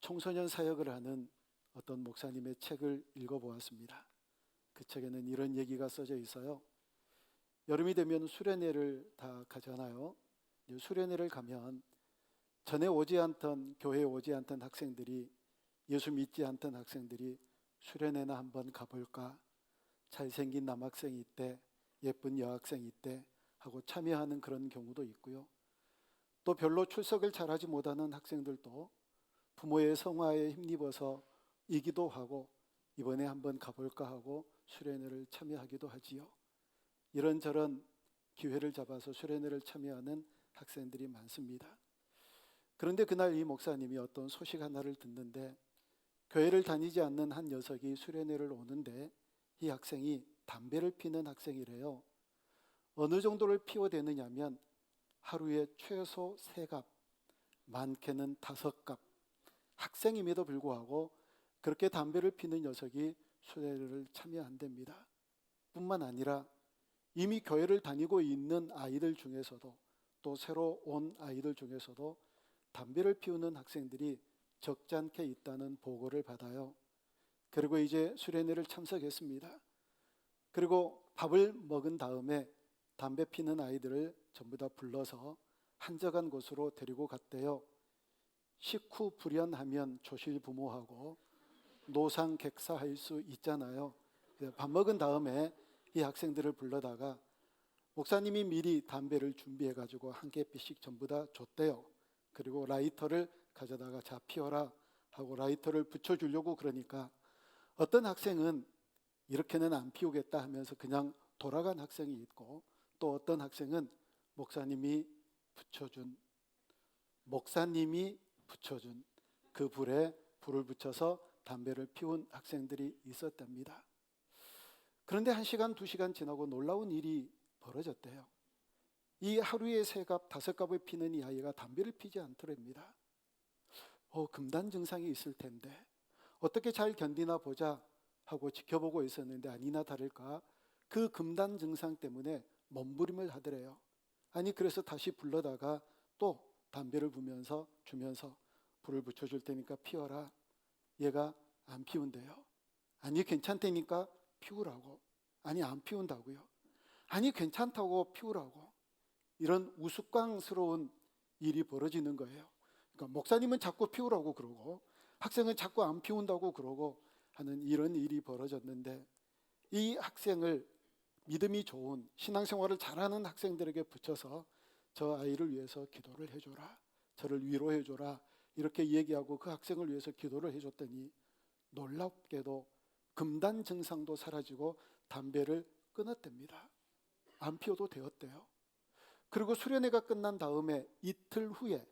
청소년 사역을 하는 어떤 목사님의 책을 읽어보았습니다. 그 책에는 이런 얘기가 써져 있어요. 여름이 되면 수련회를 다 가잖아요. 수련회를 가면 전에 오지 않던, 교회에 오지 않던 학생들이, 예수 믿지 않던 학생들이 수련회나 한번 가볼까, 잘생긴 남학생이 있대, 예쁜 여학생이 있대 하고 참여하는 그런 경우도 있고요. 또 별로 출석을 잘하지 못하는 학생들도 부모의 성화에 힘입어서 이기도 하고 이번에 한번 가볼까 하고 수련회를 참여하기도 하지요. 이런저런 기회를 잡아서 수련회를 참여하는 학생들이 많습니다. 그런데 그날 이 목사님이 어떤 소식 하나를 듣는데, 교회를 다니지 않는 한 녀석이 수련회를 오는데 이 학생이 담배를 피는 학생이래요. 어느 정도를 피워대느냐면 하루에 최소 3갑, 많게는 5갑. 학생임에도 불구하고 그렇게 담배를 피는 녀석이 수련회를 참여한답니다. 뿐만 아니라 이미 교회를 다니고 있는 아이들 중에서도, 또 새로 온 아이들 중에서도 담배를 피우는 학생들이 적잖게 있다는 보고를 받아요. 그리고 이제 수련회를 참석했습니다. 그리고 밥을 먹은 다음에 담배 피는 아이들을 전부 다 불러서 한적한 곳으로 데리고 갔대요. 식후 불연하면 조실부모하고 노상객사할 수 있잖아요. 밥 먹은 다음에 이 학생들을 불러다가 목사님이 미리 담배를 준비해가지고 한 개씩 전부 다 줬대요. 그리고 라이터를 가져다가 자 피워라 하고 라이터를 붙여주려고 그러니까 어떤 학생은 이렇게는 안 피우겠다 하면서 그냥 돌아간 학생이 있고, 또 어떤 학생은 목사님이 붙여준 그 불에 불을 붙여서 담배를 피운 학생들이 있었답니다. 그런데 1시간, 2시간 지나고 놀라운 일이 벌어졌대요. 이 하루에 3갑, 5갑을 피는 이 아이가 담배를 피지 않더랍니다. 금단 증상이 있을 텐데 어떻게 잘 견디나 보자 하고 지켜보고 있었는데 아니나 다를까 그 금단 증상 때문에 몸부림을 하더래요. 아니 그래서 다시 불러다가 또 담배를 주면서 불을 붙여줄 테니까 피워라. 얘가 안 피운대요. 아니 괜찮다니까 피우라고. 아니 안 피운다고요. 아니 괜찮다고 피우라고. 이런 우스꽝스러운 일이 벌어지는 거예요. 그러니까 목사님은 자꾸 피우라고 그러고 학생은 자꾸 안 피운다고 그러고 하는 이런 일이 벌어졌는데, 이 학생을 믿음이 좋은 신앙생활을 잘하는 학생들에게 붙여서 저 아이를 위해서 기도를 해줘라, 저를 위로해줘라 이렇게 얘기하고 그 학생을 위해서 기도를 해줬더니 놀랍게도 금단 증상도 사라지고 담배를 끊었답니다. 안 피워도 되었대요. 그리고 수련회가 끝난 다음에 이틀 후에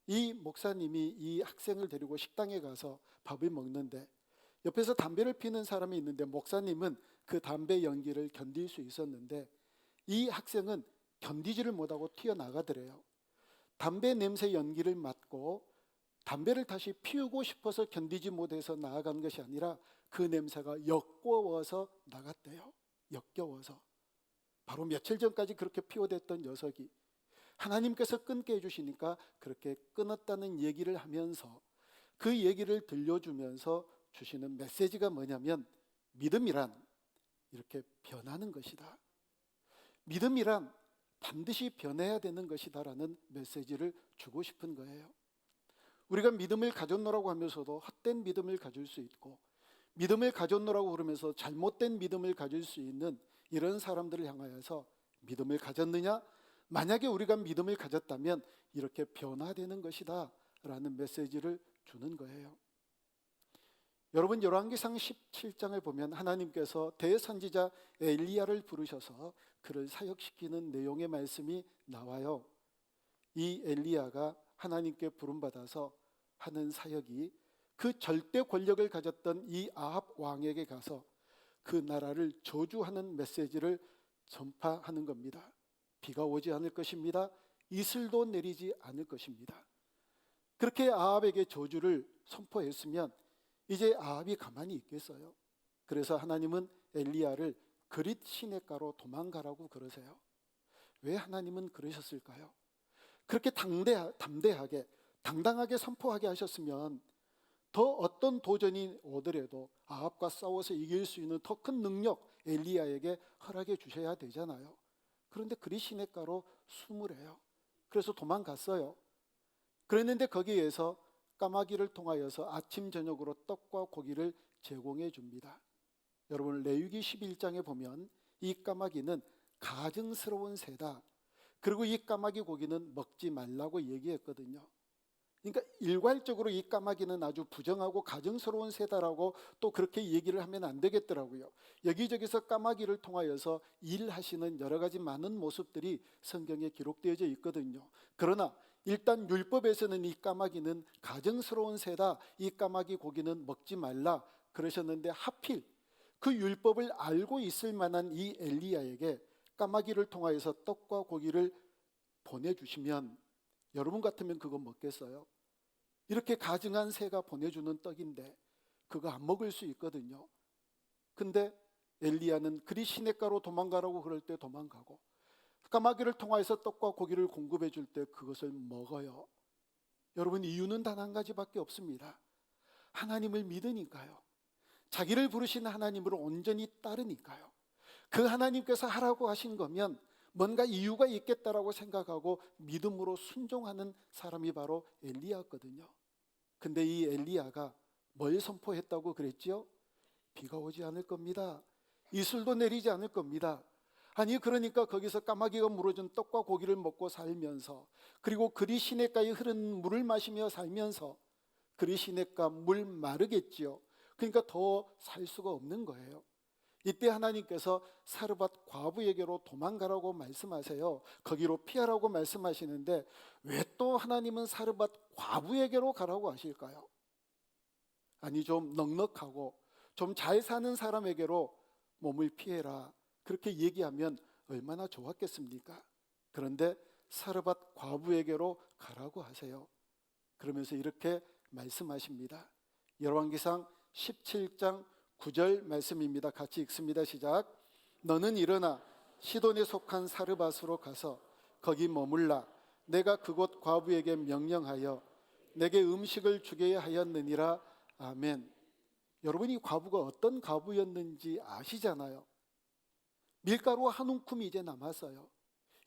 이 목사님이 이 학생을 데리고 식당에 가서 밥을 먹는데 옆에서 담배를 피는 사람이 있는데 목사님은 그 담배 연기를 견딜 수 있었는데 이 학생은 견디지를 못하고 튀어나가더래요. 담배 냄새 연기를 맡고 담배를 다시 피우고 싶어서 견디지 못해서 나아간 것이 아니라 그 냄새가 역겨워서 나갔대요. 역겨워서. 바로 며칠 전까지 그렇게 피워댔던 녀석이 하나님께서 끊게 해주시니까 그렇게 끊었다는 얘기를 하면서 그 얘기를 들려주면서 주시는 메시지가 뭐냐면, 믿음이란 이렇게 변하는 것이다. 믿음이란 반드시 변해야 되는 것이다 라는 메시지를 주고 싶은 거예요. 우리가 믿음을 가졌노라고 하면서도 헛된 믿음을 가질 수 있고, 믿음을 가졌노라고 그러면서 잘못된 믿음을 가질 수 있는 이런 사람들을 향하여서 믿음을 가졌느냐? 만약에 우리가 믿음을 가졌다면 이렇게 변화되는 것이다 라는 메시지를 주는 거예요. 여러분, 열왕기상 17장을 보면 하나님께서 대선지자 엘리야를 부르셔서 그를 사역시키는 내용의 말씀이 나와요. 이 엘리야가 하나님께 부름받아서 하는 사역이 그 절대 권력을 가졌던 이 아합 왕에게 가서 그 나라를 저주하는 메시지를 전파하는 겁니다. 비가 오지 않을 것입니다. 이슬도 내리지 않을 것입니다. 그렇게 아합에게 저주를 선포했으면 이제 아합이 가만히 있겠어요? 그래서 하나님은 엘리야를 그릿 시냇가로 도망가라고 그러세요. 왜 하나님은 그러셨을까요? 그렇게 담대하게 당당하게 선포하게 하셨으면 더 어떤 도전이 오더라도 아합과 싸워서 이길 수 있는 더 큰 능력 엘리야에게 허락해 주셔야 되잖아요. 그런데 그리 시냇가로 숨을 해요. 그래서 도망갔어요. 그랬는데 거기에서 까마귀를 통하여서 아침 저녁으로 떡과 고기를 제공해 줍니다. 여러분 레위기 11장에 보면 이 까마귀는 가증스러운 새다. 그리고 이 까마귀 고기는 먹지 말라고 얘기했거든요. 그러니까 일괄적으로 이 까마귀는 아주 부정하고 가증스러운 새다라고 또 그렇게 얘기를 하면 안 되겠더라고요. 여기저기서 까마귀를 통하여서 일하시는 여러 가지 많은 모습들이 성경에 기록되어져 있거든요. 그러나 일단 율법에서는 이 까마귀는 가증스러운 새다, 이 까마귀 고기는 먹지 말라 그러셨는데 하필 그 율법을 알고 있을 만한 이 엘리야에게 까마귀를 통하여서 떡과 고기를 보내주시면 여러분 같으면 그거 먹겠어요? 이렇게 가증한 새가 보내주는 떡인데 그거 안 먹을 수 있거든요. 근데 엘리야는 그리 시냇가로 도망가라고 그럴 때 도망가고 까마귀를 통하여서 떡과 고기를 공급해 줄 때 그것을 먹어요. 여러분 이유는 단 한 가지밖에 없습니다. 하나님을 믿으니까요. 자기를 부르신 하나님을 온전히 따르니까요. 그 하나님께서 하라고 하신 거면 뭔가 이유가 있겠다라고 생각하고 믿음으로 순종하는 사람이 바로 엘리야였거든요. 근데 이 엘리야가 뭘 선포했다고 그랬죠? 비가 오지 않을 겁니다. 이슬도 내리지 않을 겁니다. 아니 그러니까 거기서 까마귀가 물어준 떡과 고기를 먹고 살면서 그리고 그리 시냇가에 흐르는 물을 마시며 살면서 그리 시냇가 물 마르겠지요. 그러니까 더 살 수가 없는 거예요. 이때 하나님께서 사르밧 과부에게로 도망가라고 말씀하세요. 거기로 피하라고 말씀하시는데 왜 또 하나님은 사르밧 과부에게로 가라고 하실까요? 아니 좀 넉넉하고 좀 잘 사는 사람에게로 몸을 피해라 그렇게 얘기하면 얼마나 좋았겠습니까? 그런데 사르밧 과부에게로 가라고 하세요. 그러면서 이렇게 말씀하십니다. 열왕기상 17장 9절 말씀입니다. 같이 읽습니다. 시작. 너는 일어나 시돈에 속한 사르밧으로 가서 거기 머물라. 내가 그곳 과부에게 명령하여 내게 음식을 주게 하였느니라. 아멘. 여러분이 과부가 어떤 과부였는지 아시잖아요. 밀가루 한 움큼이 이제 남았어요.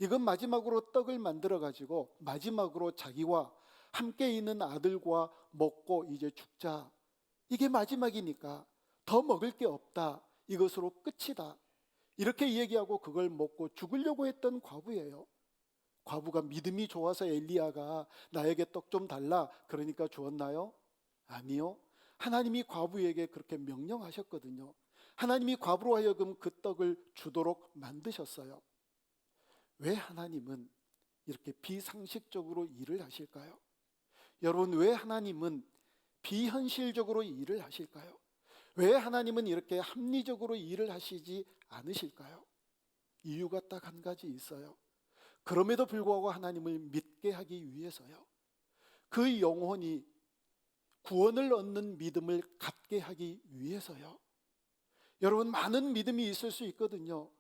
이건 마지막으로 떡을 만들어 가지고 마지막으로 자기와 함께 있는 아들과 먹고 이제 죽자. 이게 마지막이니까 더 먹을 게 없다. 이것으로 끝이다. 이렇게 얘기하고 그걸 먹고 죽으려고 했던 과부예요. 과부가 믿음이 좋아서 엘리야가 나에게 떡 좀 달라 그러니까 주었나요? 아니요. 하나님이 과부에게 그렇게 명령하셨거든요. 하나님이 과부로 하여금 그 떡을 주도록 만드셨어요. 왜 하나님은 이렇게 비상식적으로 일을 하실까요? 여러분 왜 하나님은 비현실적으로 일을 하실까요? 왜 하나님은 이렇게 합리적으로 일을 하시지 않으실까요? 이유가 딱 한 가지 있어요. 그럼에도 불구하고 하나님을 믿게 하기 위해서요. 그 영혼이 구원을 얻는 믿음을 갖게 하기 위해서요. 여러분 많은 믿음이 있을 수 있거든요.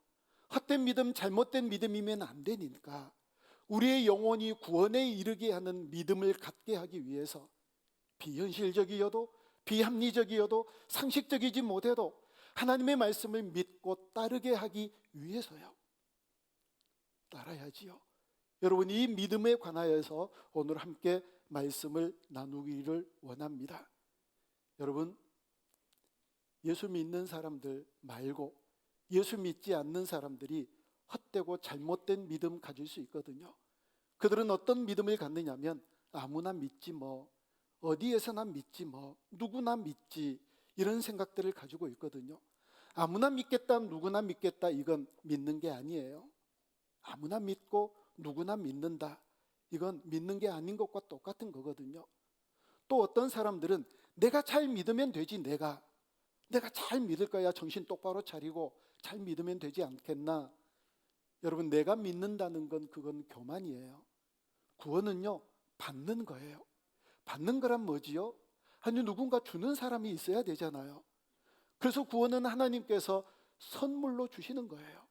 헛된 믿음, 잘못된 믿음이면 안 되니까 우리의 영혼이 구원에 이르게 하는 믿음을 갖게 하기 위해서 비현실적이어도 비합리적이어도 상식적이지 못해도 하나님의 말씀을 믿고 따르게 하기 위해서요. 따라야지요. 여러분 이 믿음에 관하여서 오늘 함께 말씀을 나누기를 원합니다. 여러분 예수 믿는 사람들 말고 예수 믿지 않는 사람들이 헛되고 잘못된 믿음 가질 수 있거든요. 그들은 어떤 믿음을 갖느냐면 아무나 믿지 뭐, 어디에서나 믿지 뭐, 누구나 믿지 이런 생각들을 가지고 있거든요. 아무나 믿겠다, 누구나 믿겠다 이건 믿는 게 아니에요. 아무나 믿고 누구나 믿는다. 이건 믿는 게 아닌 것과 똑같은 거거든요. 또 어떤 사람들은 내가 잘 믿으면 되지 내가 잘 믿을 거야 정신 똑바로 차리고 잘 믿으면 되지 않겠나. 여러분 내가 믿는다는 건 그건 교만이에요. 구원은요 받는 거예요. 받는 거란 뭐지요? 아니 누군가 주는 사람이 있어야 되잖아요. 그래서 구원은 하나님께서 선물로 주시는 거예요.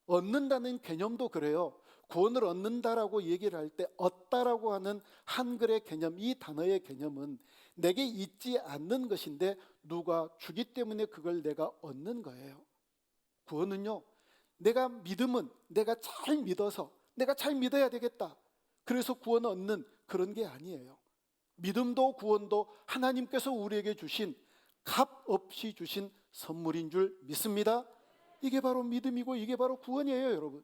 얻는다는 개념도 그래요. 구원을 얻는다라고 얘기를 할 때 얻다라고 하는 한글의 개념, 이 단어의 개념은 내게 있지 않는 것인데 누가 주기 때문에 그걸 내가 얻는 거예요. 구원은요, 내가 믿음은 내가 잘 믿어서 내가 잘 믿어야 되겠다, 그래서 구원을 얻는 그런 게 아니에요. 믿음도 구원도 하나님께서 우리에게 주신, 값 없이 주신 선물인 줄 믿습니다. 이게 바로 믿음이고 이게 바로 구원이에요, 여러분.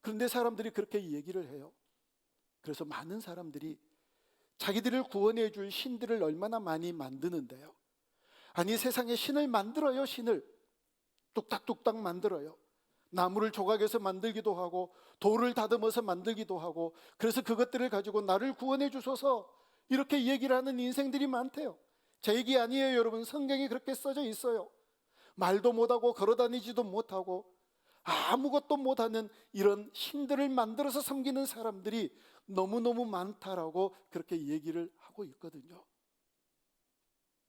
그런데 사람들이 그렇게 얘기를 해요. 그래서 많은 사람들이 자기들을 구원해 줄 신들을 얼마나 많이 만드는데요. 아니, 세상에 신을 만들어요. 신을 뚝딱뚝딱 만들어요. 나무를 조각해서 만들기도 하고 돌을 다듬어서 만들기도 하고, 그래서 그것들을 가지고 나를 구원해 주소서 이렇게 얘기를 하는 인생들이 많대요. 제 얘기 아니에요, 여러분. 성경에 그렇게 써져 있어요. 말도 못하고 걸어다니지도 못하고 아무것도 못하는 이런 신들을 만들어서 섬기는 사람들이 너무너무 많다라고 그렇게 얘기를 하고 있거든요.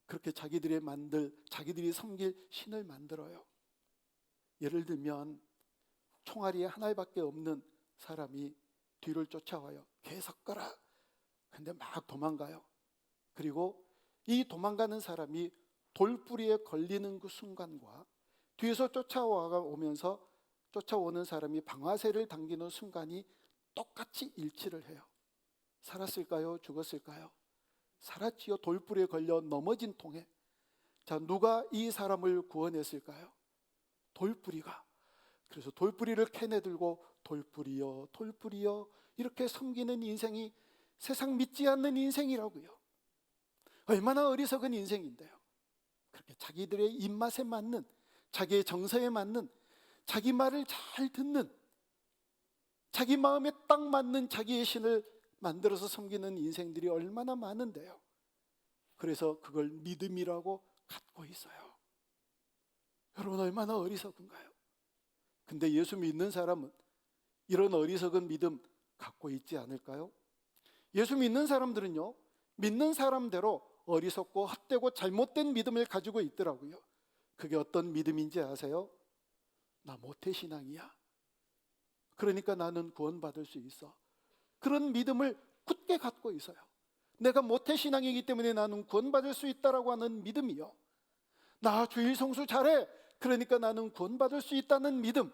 그렇게 자기들이 섬길 신을 만들어요. 예를 들면 총알이 하나밖에 없는 사람이 뒤를 쫓아와요. 계속 가라. 근데 막 도망가요. 그리고 이 도망가는 사람이 돌뿌리에 걸리는 그 순간과 뒤에서 쫓아오는 사람이 방아쇠를 당기는 순간이 똑같이 일치를 해요. 살았을까요? 죽었을까요? 살았지요. 돌뿌리에 걸려 넘어진 통에. 자, 누가 이 사람을 구원했을까요? 돌뿌리가. 그래서 돌뿌리를 캐내들고 돌뿌리여 돌뿌리여 이렇게 섬기는 인생이 세상 믿지 않는 인생이라고요. 얼마나 어리석은 인생인데요. 그렇게 자기들의 입맛에 맞는, 자기의 정서에 맞는, 자기 말을 잘 듣는, 자기 마음에 딱 맞는 자기의 신을 만들어서 섬기는 인생들이 얼마나 많은데요. 그래서 그걸 믿음이라고 갖고 있어요. 여러분, 얼마나 어리석은가요? 근데 예수 믿는 사람은 이런 어리석은 믿음 갖고 있지 않을까요? 예수 믿는 사람들은요, 믿는 사람대로 어리석고 헛되고 잘못된 믿음을 가지고 있더라고요. 그게 어떤 믿음인지 아세요? 나 모태신앙이야. 그러니까 나는 구원받을 수 있어. 그런 믿음을 굳게 갖고 있어요. 내가 모태신앙이기 때문에 나는 구원받을 수 있다라고 하는 믿음이요. 나 주일 성수 잘해. 그러니까 나는 구원받을 수 있다는 믿음.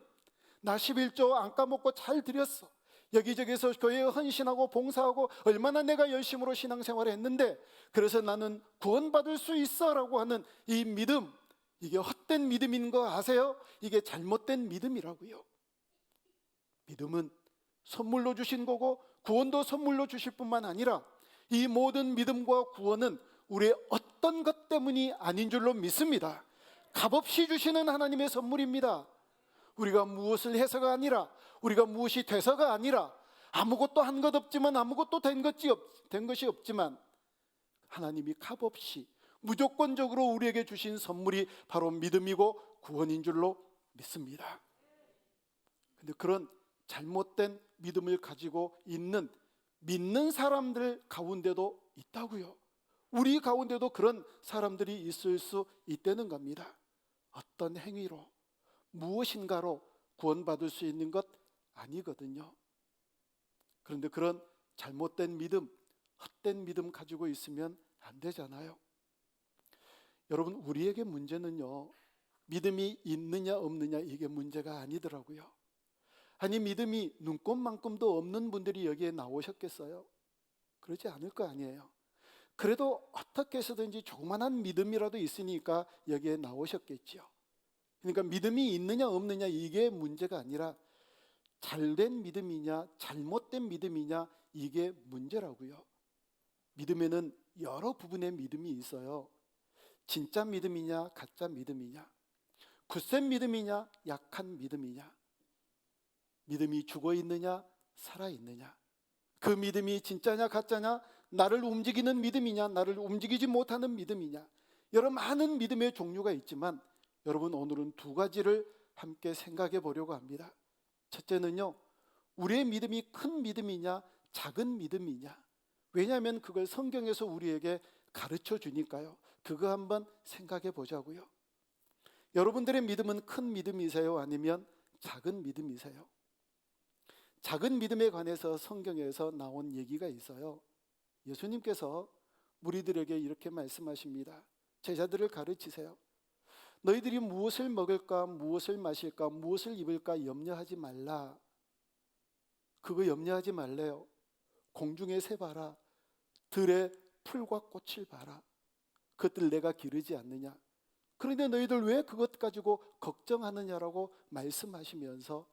나 11조 안 까먹고 잘 드렸어. 여기저기서 교회에 헌신하고 봉사하고 얼마나 내가 열심으로 신앙생활을 했는데, 그래서 나는 구원받을 수 있어 라고 하는 이 믿음, 이게 헛된 믿음인 거 아세요? 이게 잘못된 믿음이라고요. 믿음은 선물로 주신 거고 구원도 선물로 주실 뿐만 아니라 이 모든 믿음과 구원은 우리의 어떤 것 때문이 아닌 줄로 믿습니다. 값없이 주시는 하나님의 선물입니다. 우리가 무엇을 해서가 아니라, 우리가 무엇이 돼서가 아니라, 아무것도 한 것 없지만, 아무것도 된 것이 없지만 하나님이 값없이 무조건적으로 우리에게 주신 선물이 바로 믿음이고 구원인 줄로 믿습니다. 근데 그런 잘못된 믿음을 가지고 있는 믿는 사람들 가운데도 있다고요. 우리 가운데도 그런 사람들이 있을 수 있다는 겁니다. 어떤 행위로, 무엇인가로 구원받을 수 있는 것 아니거든요. 그런데 그런 잘못된 믿음, 헛된 믿음 가지고 있으면 안 되잖아요. 여러분, 우리에게 문제는요, 믿음이 있느냐 없느냐 이게 문제가 아니더라고요. 아니, 믿음이 눈꼽만큼도 없는 분들이 여기에 나오셨겠어요? 그러지 않을 거 아니에요. 그래도 어떻게 해서든지 조그만한 믿음이라도 있으니까 여기에 나오셨겠죠. 그러니까 믿음이 있느냐 없느냐 이게 문제가 아니라 잘된 믿음이냐 잘못된 믿음이냐 이게 문제라고요. 믿음에는 여러 부분의 믿음이 있어요. 진짜 믿음이냐 가짜 믿음이냐, 굳센 믿음이냐 약한 믿음이냐, 믿음이 죽어 있느냐 살아 있느냐, 그 믿음이 진짜냐 가짜냐, 나를 움직이는 믿음이냐 나를 움직이지 못하는 믿음이냐, 여러 많은 믿음의 종류가 있지만 여러분, 오늘은 두 가지를 함께 생각해 보려고 합니다. 첫째는요, 우리의 믿음이 큰 믿음이냐 작은 믿음이냐. 왜냐하면 그걸 성경에서 우리에게 가르쳐 주니까요. 그거 한번 생각해 보자고요. 여러분들의 믿음은 큰 믿음이세요? 아니면 작은 믿음이세요? 작은 믿음에 관해서 성경에서 나온 얘기가 있어요. 예수님께서 무리들에게 이렇게 말씀하십니다. 제자들을 가르치세요. 너희들이 무엇을 먹을까, 무엇을 마실까, 무엇을 입을까 염려하지 말라. 그거 염려하지 말래요. 공중의 새 봐라. 들의 풀과 꽃을 봐라. 그것들 내가 기르지 않느냐. 그런데 너희들 왜 그것 가지고 걱정하느냐라고 말씀하시면서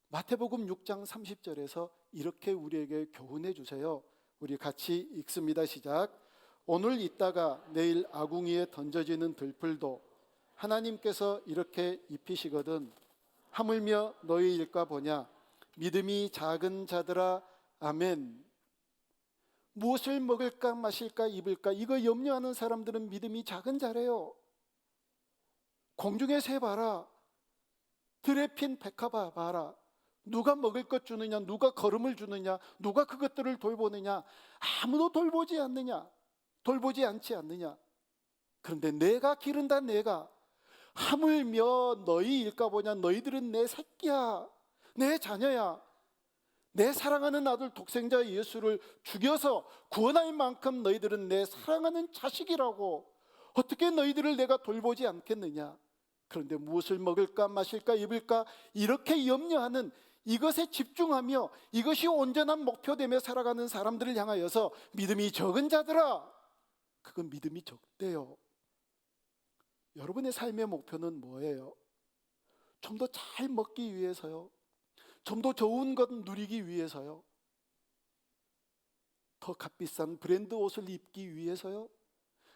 마태복음 6장 30절에서 이렇게 우리에게 교훈해 주세요. 우리 같이 읽습니다. 시작. 오늘 있다가 내일 아궁이에 던져지는 들풀도 하나님께서 이렇게 입히시거든 하물며 너희 일까 보냐. 믿음이 작은 자들아. 아멘. 무엇을 먹을까 마실까 입을까 이거 염려하는 사람들은 믿음이 작은 자래요. 공중의 새 봐라. 들에 핀 백합아 봐라. 누가 먹을 것 주느냐, 누가 걸음을 주느냐, 누가 그것들을 돌보느냐. 아무도 돌보지 않느냐, 돌보지 않지 않느냐. 그런데 내가 기른다. 내가 하물며 너희 일까 보냐. 너희들은 내 새끼야, 내 자녀야. 내 사랑하는 아들 독생자 예수를 죽여서 구원할 만큼 너희들은 내 사랑하는 자식이라고. 어떻게 너희들을 내가 돌보지 않겠느냐. 그런데 무엇을 먹을까 마실까 입을까 이렇게 염려하는 이것에 집중하며 이것이 온전한 목표되며 살아가는 사람들을 향하여서 믿음이 적은 자들아. 그건 믿음이 적대요. 여러분의 삶의 목표는 뭐예요? 좀 더 잘 먹기 위해서요? 좀 더 좋은 것 누리기 위해서요? 더 값비싼 브랜드 옷을 입기 위해서요?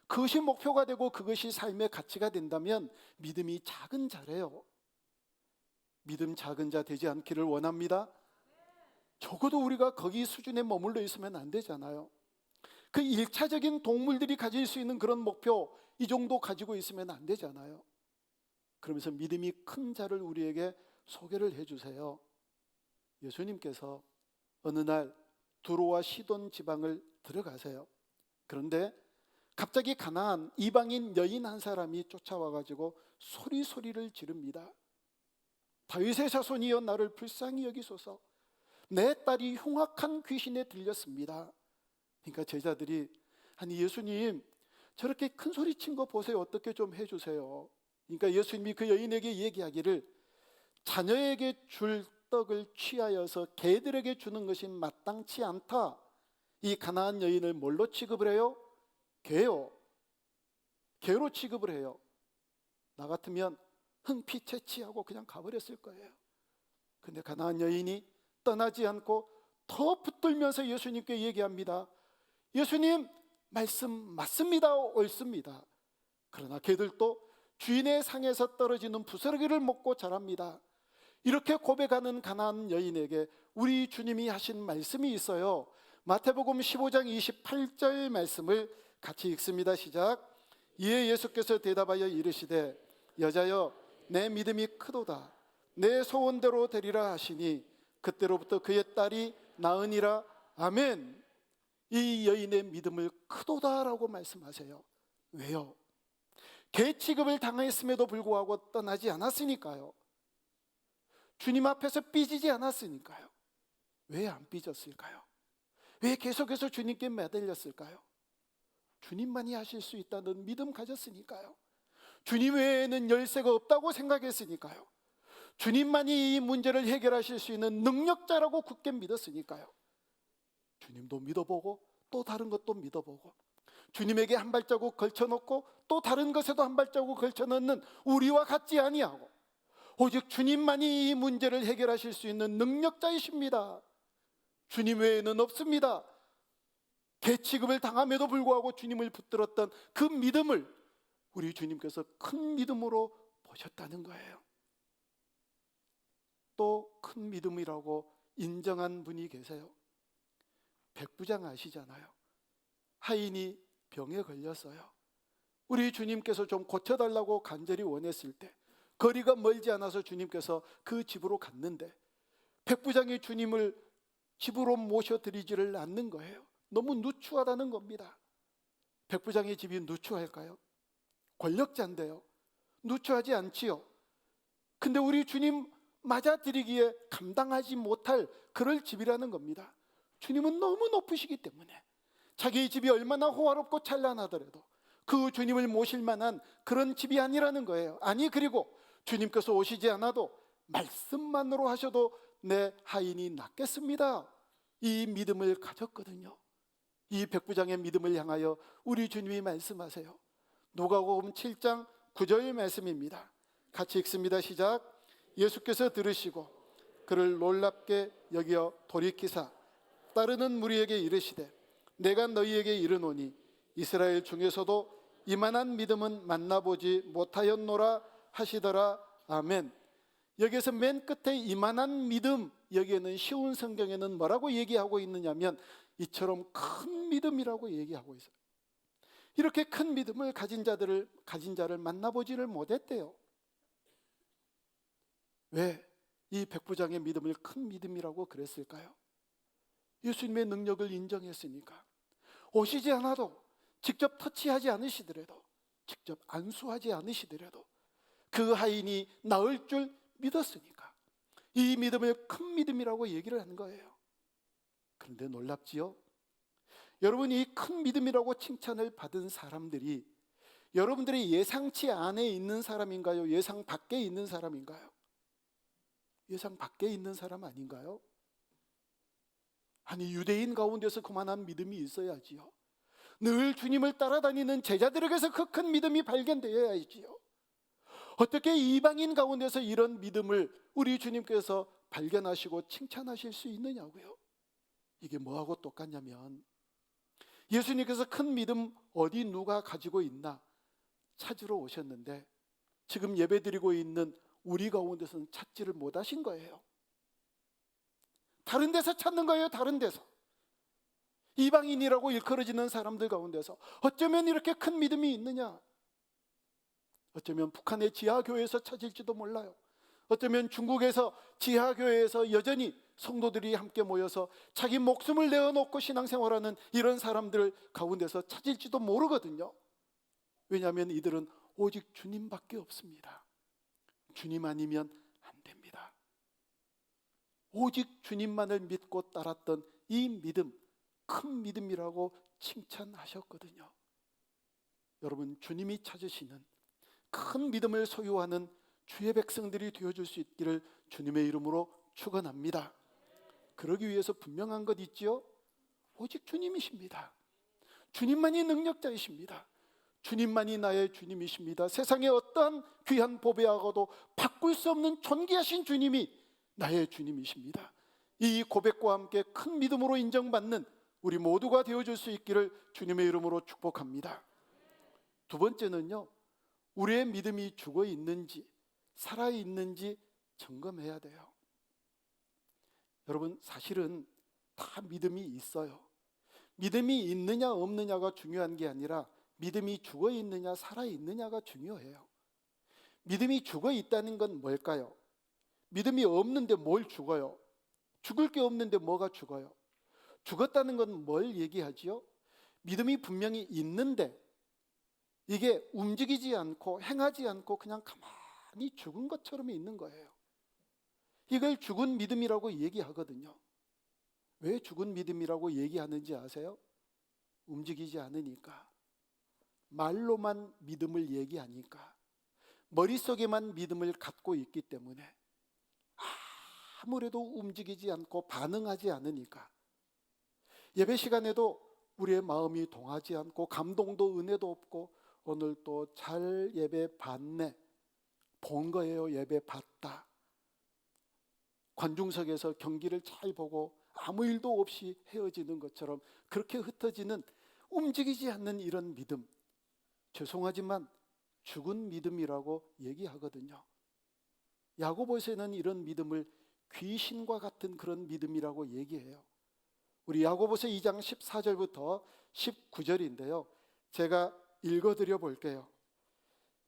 그것이 목표가 되고 그것이 삶의 가치가 된다면 믿음이 작은 자래요. 믿음 작은 자 되지 않기를 원합니다. 적어도 우리가 거기 수준에 머물러 있으면 안 되잖아요. 그 1차적인 동물들이 가질 수 있는 그런 목표 이 정도 가지고 있으면 안 되잖아요. 그러면서 믿음이 큰 자를 우리에게 소개를 해주세요. 예수님께서 어느 날 두로와 시돈 지방을 들어가세요. 그런데 갑자기 가나안 이방인 여인 한 사람이 쫓아와가지고 소리를 지릅니다. 다윗의 자손이여 나를 불쌍히 여기소서. 내 딸이 흉악한 귀신에 들렸습니다. 그러니까 제자들이 아니 예수님 저렇게 큰 소리 친 거 보세요. 어떻게 좀 해주세요. 그러니까 예수님이 그 여인에게 얘기하기를 자녀에게 줄 떡을 취하여서 개들에게 주는 것이 마땅치 않다. 이 가나안 여인을 뭘로 취급을 해요? 개요. 개로 취급을 해요. 나 같으면 흥피채취하고 그냥 가버렸을 거예요. 근데 가나안 여인이 떠나지 않고 더 붙들면서 예수님께 얘기합니다. 예수님 말씀 맞습니다. 옳습니다. 그러나 개들도 주인의 상에서 떨어지는 부스러기를 먹고 자랍니다. 이렇게 고백하는 가나안 여인에게 우리 주님이 하신 말씀이 있어요. 마태복음 15장 28절 말씀을 같이 읽습니다. 시작. 이에 예수께서 대답하여 이르시되 여자여 내 믿음이 크도다. 내 소원대로 되리라 하시니 그때로부터 그의 딸이 나으니라. 아멘. 이 여인의 믿음을 크도다라고 말씀하세요. 왜요? 개 취급을 당했음에도 불구하고 떠나지 않았으니까요. 주님 앞에서 삐지지 않았으니까요. 왜 안 삐졌을까요? 왜 계속해서 주님께 매달렸을까요? 주님만이 하실 수 있다는 믿음 가졌으니까요. 주님 외에는 열쇠가 없다고 생각했으니까요. 주님만이 이 문제를 해결하실 수 있는 능력자라고 굳게 믿었으니까요. 주님도 믿어보고 또 다른 것도 믿어보고 주님에게 한 발자국 걸쳐놓고 또 다른 것에도 한 발자국 걸쳐놓는 우리와 같지 아니하고 오직 주님만이 이 문제를 해결하실 수 있는 능력자이십니다. 주님 외에는 없습니다. 개 취급을 당함에도 불구하고 주님을 붙들었던 그 믿음을 우리 주님께서 큰 믿음으로 보셨다는 거예요. 또 큰 믿음이라고 인정한 분이 계세요. 백부장 아시잖아요. 하인이 병에 걸렸어요. 우리 주님께서 좀 고쳐달라고 간절히 원했을 때 거리가 멀지 않아서 주님께서 그 집으로 갔는데 백부장이 주님을 집으로 모셔드리지를 않는 거예요. 너무 누추하다는 겁니다. 백부장의 집이 누추할까요? 권력자인데요. 누추하지 않지요. 근데 우리 주님 맞아들이기에 감당하지 못할 그럴 집이라는 겁니다. 주님은 너무 높으시기 때문에 자기의 집이 얼마나 호화롭고 찬란하더라도 그 주님을 모실 만한 그런 집이 아니라는 거예요. 아니, 그리고 주님께서 오시지 않아도 말씀만으로 하셔도 내 하인이 낫겠습니다, 이 믿음을 가졌거든요. 이 백부장의 믿음을 향하여 우리 주님이 말씀하세요. 누가복음 7장 9절 말씀입니다. 같이 읽습니다. 시작. 예수께서 들으시고 그를 놀랍게 여겨 돌이키사 따르는 무리에게 이르시되 내가 너희에게 이르노니 이스라엘 중에서도 이만한 믿음은 만나보지 못하였노라 하시더라. 아멘. 여기에서 맨 끝에 이만한 믿음, 여기에는 쉬운 성경에는 뭐라고 얘기하고 있느냐면 이처럼 큰 믿음이라고 얘기하고 있어요. 이렇게 큰 믿음을 가진 자를 만나보지를 못했대요. 왜 이 백부장의 믿음을 큰 믿음이라고 그랬을까요? 예수님의 능력을 인정했으니까. 오시지 않아도, 직접 터치하지 않으시더라도, 직접 안수하지 않으시더라도 그 하인이 나을 줄 믿었으니까 이 믿음을 큰 믿음이라고 얘기를 하는 거예요. 그런데 놀랍지요? 여러분, 이 큰 믿음이라고 칭찬을 받은 사람들이 여러분들의 예상치 안에 있는 사람인가요? 예상 밖에 있는 사람인가요? 예상 밖에 있는 사람 아닌가요? 아니, 유대인 가운데서 그만한 믿음이 있어야지요. 늘 주님을 따라다니는 제자들에게서 그 큰 믿음이 발견되어야지요. 어떻게 이방인 가운데서 이런 믿음을 우리 주님께서 발견하시고 칭찬하실 수 있느냐고요? 이게 뭐하고 똑같냐면 예수님께서 큰 믿음 어디 누가 가지고 있나 찾으러 오셨는데 지금 예배드리고 있는 우리 가운데서는 찾지를 못하신 거예요. 다른 데서 찾는 거예요. 다른 데서. 이방인이라고 일컬어지는 사람들 가운데서 어쩌면 이렇게 큰 믿음이 있느냐? 어쩌면 북한의 지하교회에서 찾을지도 몰라요. 어쩌면 중국에서 지하교회에서 여전히 성도들이 함께 모여서 자기 목숨을 내어놓고 신앙생활하는 이런 사람들 가운데서 찾을지도 모르거든요. 왜냐하면 이들은 오직 주님밖에 없습니다. 주님 아니면 안 됩니다. 오직 주님만을 믿고 따랐던 이 믿음, 큰 믿음이라고 칭찬하셨거든요. 여러분, 주님이 찾으시는 큰 믿음을 소유하는 주의 백성들이 되어줄 수 있기를 주님의 이름으로 축원합니다. 그러기 위해서 분명한 것 있지요? 오직 주님이십니다. 주님만이 능력자이십니다. 주님만이 나의 주님이십니다. 세상에 어떠한 귀한 보배하고도 바꿀 수 없는 존귀하신 주님이 나의 주님이십니다. 이 고백과 함께 큰 믿음으로 인정받는 우리 모두가 되어줄 수 있기를 주님의 이름으로 축복합니다. 두 번째는요, 우리의 믿음이 죽어 있는지 살아 있는지 점검해야 돼요. 여러분, 사실은 다 믿음이 있어요. 믿음이 있느냐 없느냐가 중요한 게 아니라 믿음이 죽어 있느냐 살아 있느냐가 중요해요. 믿음이 죽어 있다는 건 뭘까요? 믿음이 없는데 뭘 죽어요? 죽을 게 없는데 뭐가 죽어요? 죽었다는 건 뭘 얘기하지요? 믿음이 분명히 있는데 이게 움직이지 않고 행하지 않고 그냥 가만히 죽은 것처럼 있는 거예요. 이걸 죽은 믿음이라고 얘기하거든요. 왜 죽은 믿음이라고 얘기하는지 아세요? 움직이지 않으니까, 말로만 믿음을 얘기하니까, 머릿속에만 믿음을 갖고 있기 때문에 아무래도 움직이지 않고 반응하지 않으니까 예배 시간에도 우리의 마음이 동하지 않고 감동도 은혜도 없고 오늘 또 잘 예배 봤네, 본 거예요. 예배 봤다. 관중석에서 경기를 잘 보고 아무 일도 없이 헤어지는 것처럼 그렇게 흩어지는, 움직이지 않는 이런 믿음, 죄송하지만 죽은 믿음이라고 얘기하거든요. 야고보서에는 이런 믿음을 귀신과 같은 그런 믿음이라고 얘기해요. 우리 야고보서 2장 14절부터 19절인데요. 제가 읽어드려 볼게요.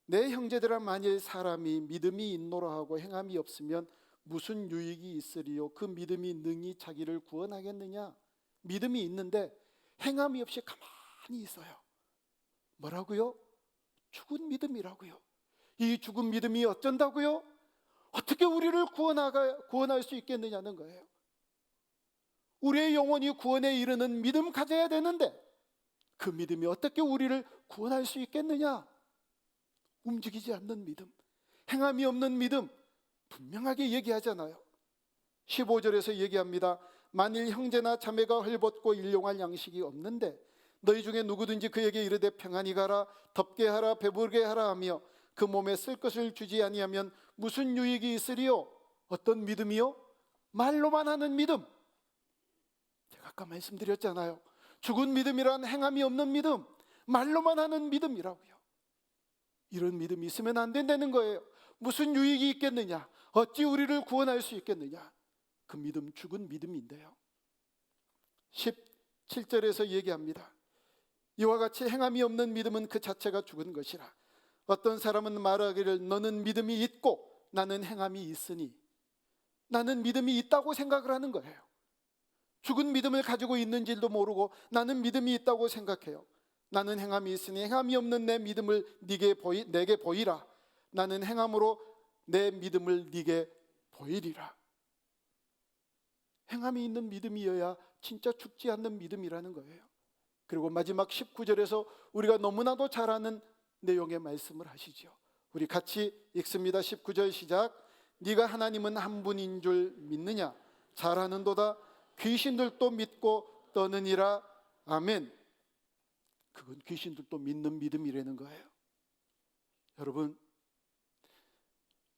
내 형제들아, 만일 사람이 믿음이 있노라 하고 행함이 없으면 무슨 유익이 있으리요? 그 믿음이 능히 자기를 구원하겠느냐? 믿음이 있는데 행함이 없이 가만히 있어요. 뭐라고요? 죽은 믿음이라고요. 이 죽은 믿음이 어쩐다고요? 어떻게 우리를 구원할 수 있겠느냐는 거예요. 우리의 영혼이 구원에 이르는 믿음 가져야 되는데 그 믿음이 어떻게 우리를 구원할 수 있겠느냐? 움직이지 않는 믿음, 행함이 없는 믿음, 분명하게 얘기하잖아요. 15절에서 얘기합니다. 만일 형제나 자매가 헐벗고 일용할 양식이 없는데 너희 중에 누구든지 그에게 이르되 평안히 가라, 덥게 하라, 배부르게 하라 하며 그 몸에 쓸 것을 주지 아니하면 무슨 유익이 있으리요? 어떤 믿음이요? 말로만 하는 믿음. 제가 아까 말씀드렸잖아요. 죽은 믿음이란 행함이 없는 믿음, 말로만 하는 믿음이라고요. 이런 믿음이 있으면 안 된다는 거예요. 무슨 유익이 있겠느냐? 어찌 우리를 구원할 수 있겠느냐? 그 믿음 죽은 믿음인데요. 17절에서 얘기합니다. 이와 같이 행함이 없는 믿음은 그 자체가 죽은 것이라. 어떤 사람은 말하기를 너는 믿음이 있고 나는 행함이 있으니, 나는 믿음이 있다고 생각을 하는 거예요. 죽은 믿음을 가지고 있는 줄도 모르고 나는 믿음이 있다고 생각해요. 나는 행함이 있으니 행함이 없는 내 믿음을 내게 보이라. 나는 행함으로 내 믿음을 네게 보이리라. 행함이 있는 믿음이어야 진짜 죽지 않는 믿음이라는 거예요. 그리고 마지막 19절에서 우리가 너무나도 잘 아는 내용의 말씀을 하시죠. 우리 같이 읽습니다. 19절 시작. 네가 하나님은 한 분인 줄 믿느냐? 잘하는도다. 귀신들도 믿고 떠느니라. 아멘. 그건 귀신들도 믿는 믿음이라는 거예요. 여러분,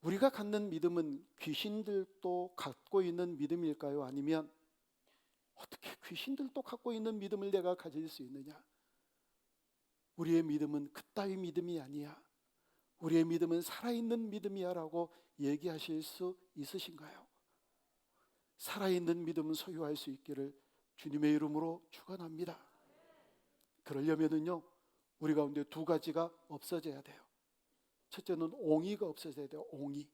우리가 갖는 믿음은 귀신들도 갖고 있는 믿음일까요? 아니면 어떻게 귀신들도 갖고 있는 믿음을 내가 가질 수 있느냐? 우리의 믿음은 그따위 믿음이 아니야. 우리의 믿음은 살아있는 믿음이야 라고 얘기하실 수 있으신가요? 살아있는 믿음은 소유할 수 있기를 주님의 이름으로 축원합니다. 그러려면은요, 우리 가운데 두 가지가 없어져야 돼요. 첫째는 옹이가 없어져야 돼요. 옹이.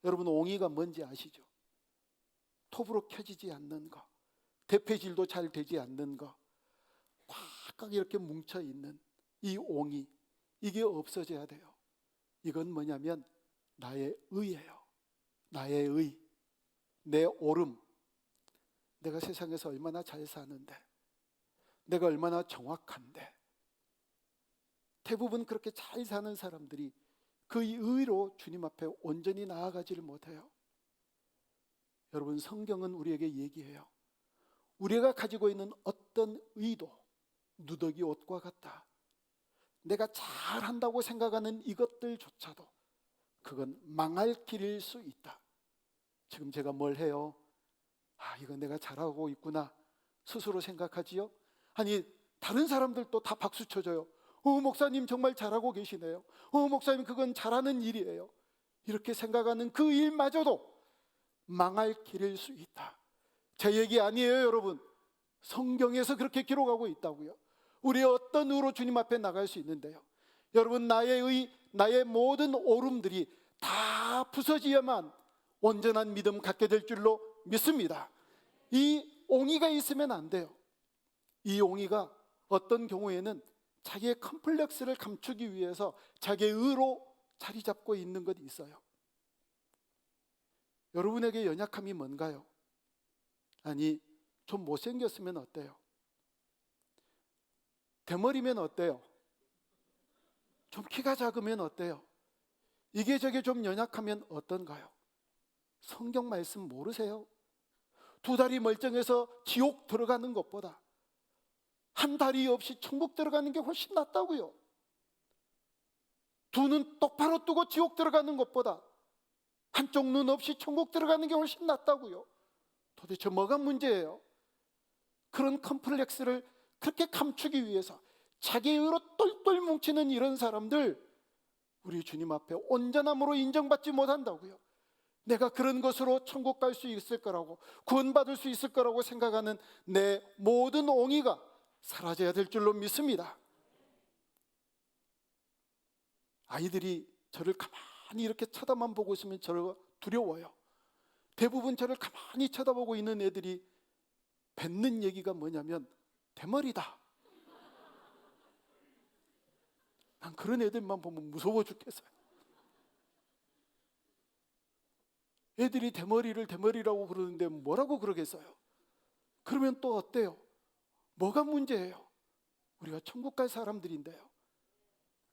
여러분, 옹이가 뭔지 아시죠? 톱으로 켜지지 않는 거, 대패질도 잘 되지 않는 거, 꽉 이렇게 뭉쳐있는 이 옹이, 이게 없어져야 돼요. 이건 뭐냐면 나의 의예요. 나의 의, 내 옳음. 내가 세상에서 얼마나 잘 사는데, 내가 얼마나 정확한데. 대부분 그렇게 잘 사는 사람들이 그 의로 주님 앞에 온전히 나아가지를 못해요. 여러분, 성경은 우리에게 얘기해요. 우리가 가지고 있는 어떤 의도, 누더기 옷과 같다. 내가 잘한다고 생각하는 이것들조차도 그건 망할 길일 수 있다. 지금 제가 뭘 해요? 이거 내가 잘하고 있구나 스스로 생각하지요? 아니, 다른 사람들도 다 박수 쳐줘요. 목사님 정말 잘하고 계시네요. 목사님 그건 잘하는 일이에요. 이렇게 생각하는 그 일마저도 망할 길일 수 있다. 제 얘기 아니에요, 여러분. 성경에서 그렇게 기록하고 있다고요. 우리 어떤 의로 주님 앞에 나갈 수 있는데요. 여러분, 나의 의, 나의 모든 옳음들이 다 부서지야만 온전한 믿음 갖게 될 줄로 믿습니다. 이 옹이가 있으면 안 돼요. 이 옹이가 어떤 경우에는 자기의 컴플렉스를 감추기 위해서 자기의 의로 자리 잡고 있는 것이 있어요. 여러분에게 연약함이 뭔가요? 아니, 좀 못생겼으면 어때요? 대머리면 어때요? 좀 키가 작으면 어때요? 이게 저게 좀 연약하면 어떤가요? 성경 말씀 모르세요? 두 다리 멀쩡해서 지옥 들어가는 것보다 한 다리 없이 천국 들어가는 게 훨씬 낫다고요. 두 눈 똑바로 뜨고 지옥 들어가는 것보다 한쪽 눈 없이 천국 들어가는 게 훨씬 낫다고요. 도대체 뭐가 문제예요? 그런 컴플렉스를 그렇게 감추기 위해서 자기의 의로 똘똘 뭉치는 이런 사람들, 우리 주님 앞에 온전함으로 인정받지 못한다고요. 내가 그런 것으로 천국 갈 수 있을 거라고, 구원받을 수 있을 거라고 생각하는 내 모든 옹이가 사라져야 될 줄로 믿습니다. 아이들이 저를 가만히 이렇게 쳐다만 보고 있으면 저를 두려워요. 대부분 저를 가만히 쳐다보고 있는 애들이 뱉는 얘기가 뭐냐면 대머리다. 난 그런 애들만 보면 무서워 죽겠어요. 애들이 대머리를 대머리라고 부르는데 뭐라고 그러겠어요? 그러면 또 어때요? 뭐가 문제예요? 우리가 천국 갈 사람들인데요.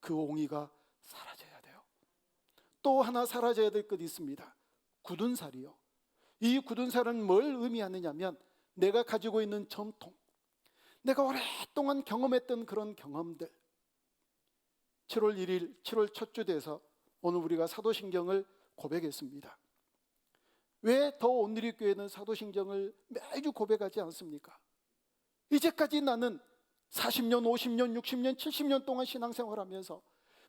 그 옹이가 사라져야 돼요. 또 하나 사라져야 될 것 있습니다. 굳은 살이요. 이 굳은 살은 뭘 의미하느냐면 내가 가지고 있는 전통, 내가 오랫동안 경험했던 그런 경험들. 7월 1일, 7월 첫 주 돼서 오늘 우리가 사도신경을 고백했습니다. 왜 더 온누리교회는 사도신경을 매주 고백하지 않습니까? 이제까지 나는 40년, 50년, 60년, 70년 동안 신앙생활하면서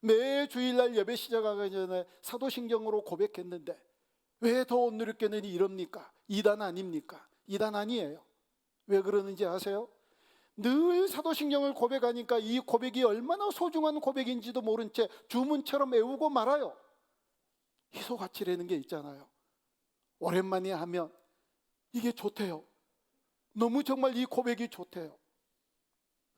매 주일날 예배 시작하기 전에 사도신경으로 고백했는데 왜 더 온누리교회는 이럽니까? 이단 아닙니까? 이단 아니에요. 왜 그러는지 아세요? 늘 사도신경을 고백하니까 이 고백이 얼마나 소중한 고백인지도 모른 채 주문처럼 외우고 말아요. 희소같이라는 게 있잖아요. 오랜만에 하면 이게 좋대요. 너무 정말 이 고백이 좋대요.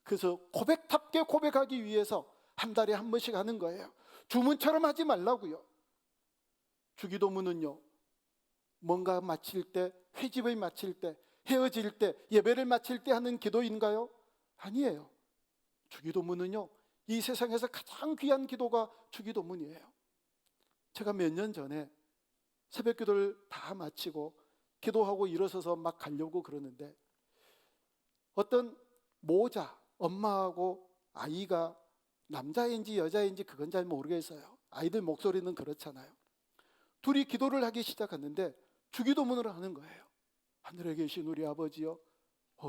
그래서 고백답게 고백하기 위해서 한 달에 한 번씩 하는 거예요. 주문처럼 하지 말라고요. 주기도문은요, 뭔가 마칠 때, 회집을 마칠 때, 헤어질 때, 예배를 마칠 때 하는 기도인가요? 아니에요. 주기도문은요, 이 세상에서 가장 귀한 기도가 주기도문이에요. 제가 몇 년 전에 새벽 기도를 다 마치고 기도하고 일어서서 막 가려고 그러는데 어떤 모자, 엄마하고 아이가 남자인지 여자인지 그건 잘 모르겠어요. 아이들 목소리는 그렇잖아요. 둘이 기도를 하기 시작했는데 주기도문을 하는 거예요. 하늘에 계신 우리 아버지요,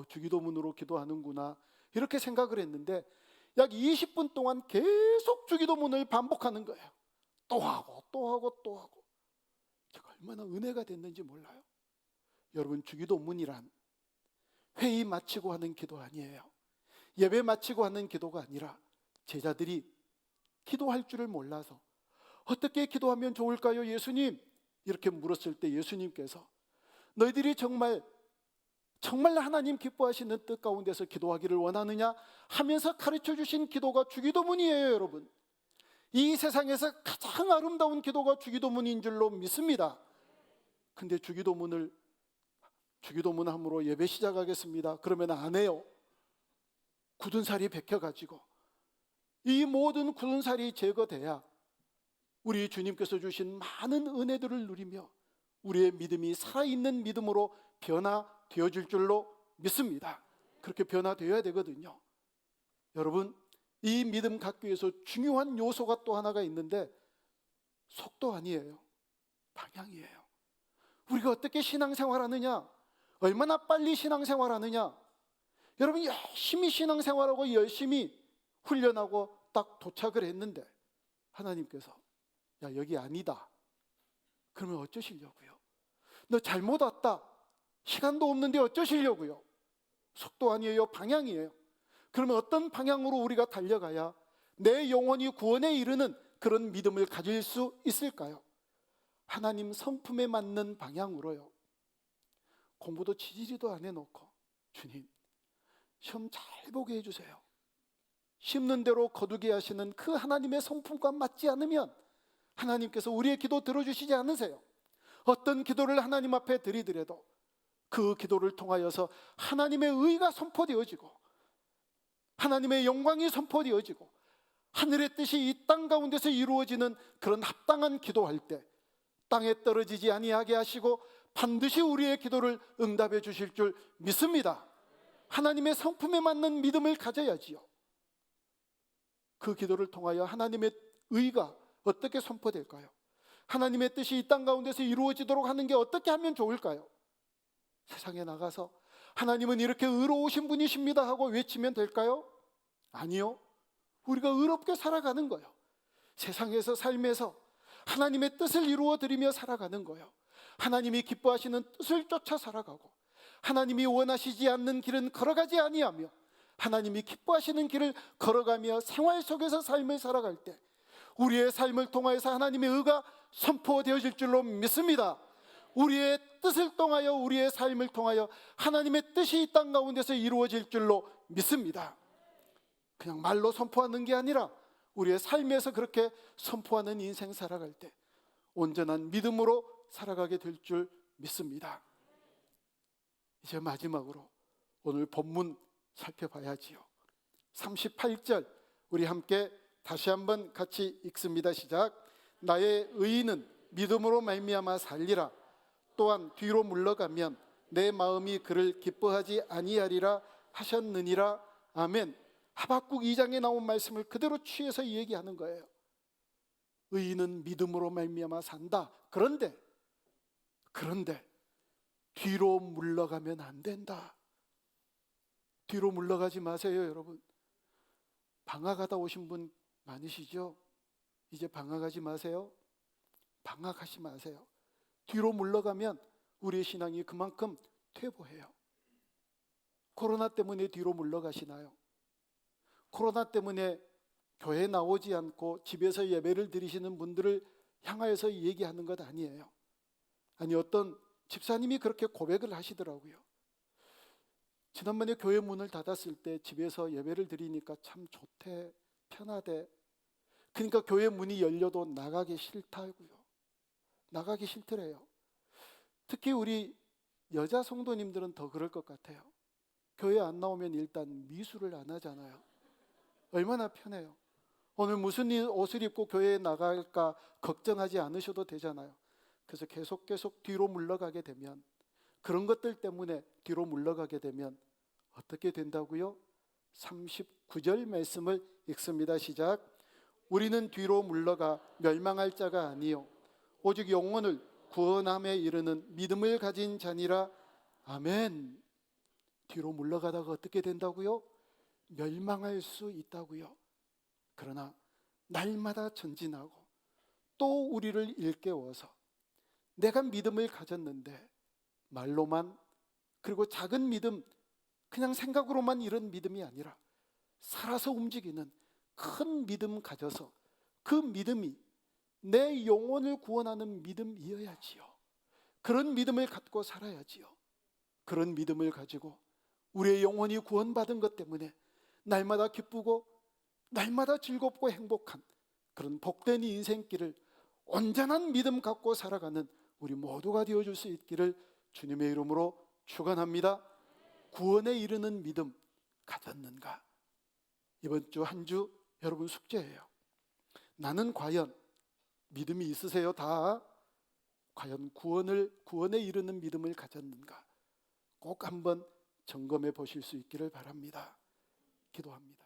주기도문으로 기도하는구나 이렇게 생각을 했는데 약 20분 동안 계속 주기도문을 반복하는 거예요. 또 하고 또 하고 또 하고. 제가 얼마나 은혜가 됐는지 몰라요. 여러분, 주기도문이란 회의 마치고 하는 기도 아니에요. 예배 마치고 하는 기도가 아니라 제자들이 기도할 줄을 몰라서 어떻게 기도하면 좋을까요, 예수님? 이렇게 물었을 때 예수님께서 너희들이 정말 하나님 기뻐하시는 뜻 가운데서 기도하기를 원하느냐 하면서 가르쳐 주신 기도가 주기도문이에요. 여러분, 이 세상에서 가장 아름다운 기도가 주기도문인 줄로 믿습니다. 근데 주기도문 함으로 예배 시작하겠습니다 그러면 안 해요. 굳은 살이 벗겨가지고 이 모든 굳은 살이 제거돼야 우리 주님께서 주신 많은 은혜들을 누리며 우리의 믿음이 살아있는 믿음으로 변화되어질 줄로 믿습니다. 그렇게 변화되어야 되거든요. 여러분, 이 믿음 갖기 위해서 중요한 요소가 또 하나가 있는데 속도 아니에요. 방향이에요. 우리가 어떻게 신앙생활하느냐, 얼마나 빨리 신앙생활하느냐. 여러분, 열심히 신앙생활하고 열심히 훈련하고 딱 도착을 했는데 하나님께서 야, 여기 아니다. 그러면 어쩌시려고요? 너 잘못 왔다. 시간도 없는데 어쩌시려고요? 속도 아니에요. 방향이에요. 그러면 어떤 방향으로 우리가 달려가야 내 영혼이 구원에 이르는 그런 믿음을 가질 수 있을까요? 하나님 성품에 맞는 방향으로요. 공부도 지지리도 안 해놓고 주님, 시험 잘 보게 해주세요. 심는 대로 거두게 하시는 그 하나님의 성품과 맞지 않으면 하나님께서 우리의 기도 들어주시지 않으세요. 어떤 기도를 하나님 앞에 드리더라도 그 기도를 통하여서 하나님의 의가 선포되어지고 하나님의 영광이 선포되어지고 하늘의 뜻이 이 땅 가운데서 이루어지는 그런 합당한 기도할 때 땅에 떨어지지 아니하게 하시고 반드시 우리의 기도를 응답해 주실 줄 믿습니다. 하나님의 성품에 맞는 믿음을 가져야지요. 그 기도를 통하여 하나님의 의가 어떻게 선포될까요? 하나님의 뜻이 이 땅 가운데서 이루어지도록 하는 게 어떻게 하면 좋을까요? 세상에 나가서 하나님은 이렇게 의로우신 분이십니다 하고 외치면 될까요? 아니요. 우리가 의롭게 살아가는 거예요. 세상에서 삶에서 하나님의 뜻을 이루어 드리며 살아가는 거예요. 하나님이 기뻐하시는 뜻을 쫓아 살아가고 하나님이 원하시지 않는 길은 걸어가지 아니하며 하나님이 기뻐하시는 길을 걸어가며 생활 속에서 삶을 살아갈 때 우리의 삶을 통하여서 하나님의 의가 선포되어질 줄로 믿습니다. 우리의 뜻을 통하여 우리의 삶을 통하여 하나님의 뜻이 이 땅 가운데서 이루어질 줄로 믿습니다. 그냥 말로 선포하는 게 아니라 우리의 삶에서 그렇게 선포하는 인생 살아갈 때 온전한 믿음으로 살아가게 될 줄 믿습니다. 이제 마지막으로 오늘 본문 살펴봐야지요. 38절 우리 함께 다시 한번 같이 읽습니다. 시작. 나의 의인은 믿음으로 말미암아 살리라. 또한 뒤로 물러가면 내 마음이 그를 기뻐하지 아니하리라 하셨느니라. 아멘. 하박국 2장에 나온 말씀을 그대로 취해서 얘기하는 거예요. 의인은 믿음으로 말미암아 산다. 그런데 뒤로 물러가면 안 된다. 뒤로 물러가지 마세요, 여러분. 방학하다 오신 분 많으시죠? 이제 방학하지 마세요. 방학하지 마세요. 뒤로 물러가면 우리의 신앙이 그만큼 퇴보해요. 코로나 때문에 뒤로 물러가시나요? 코로나 때문에 교회 나오지 않고 집에서 예배를 드리시는 분들을 향하여서 얘기하는 것 아니에요. 아니, 어떤 집사님이 그렇게 고백을 하시더라고요. 지난번에 교회 문을 닫았을 때 집에서 예배를 드리니까 참 좋대, 편하대. 그러니까 교회 문이 열려도 나가기 싫다고요. 나가기 싫더래요. 특히 우리 여자 성도님들은 더 그럴 것 같아요. 교회 안 나오면 일단 미술을 안 하잖아요. 얼마나 편해요. 오늘 무슨 옷을 입고 교회에 나갈까 걱정하지 않으셔도 되잖아요. 그래서 계속 뒤로 물러가게 되면, 그런 것들 때문에 뒤로 물러가게 되면 어떻게 된다고요? 39절 말씀을 읽습니다. 시작. 우리는 뒤로 물러가 멸망할 자가 아니요 오직 영혼을 구원함에 이르는 믿음을 가진 자니라. 아멘. 뒤로 물러가다가 어떻게 된다고요? 멸망할 수 있다고요. 그러나 날마다 전진하고 또 우리를 일깨워서 내가 믿음을 가졌는데 말로만, 그리고 작은 믿음, 그냥 생각으로만 이런 믿음이 아니라 살아서 움직이는 큰 믿음 가져서 그 믿음이 내 영혼을 구원하는 믿음이어야지요. 그런 믿음을 갖고 살아야지요. 그런 믿음을 가지고 우리의 영혼이 구원받은 것 때문에 날마다 기쁘고 날마다 즐겁고 행복한 그런 복된 인생길을 온전한 믿음 갖고 살아가는 우리 모두가 되어줄 수 있기를 주님의 이름으로 축원합니다. 구원에 이르는 믿음 가졌는가? 이번 주 한 주 여러분 숙제예요. 나는 과연 믿음이 있으세요? 다? 과연 구원에 이르는 믿음을 가졌는가? 꼭 한번 점검해 보실 수 있기를 바랍니다. 기도합니다.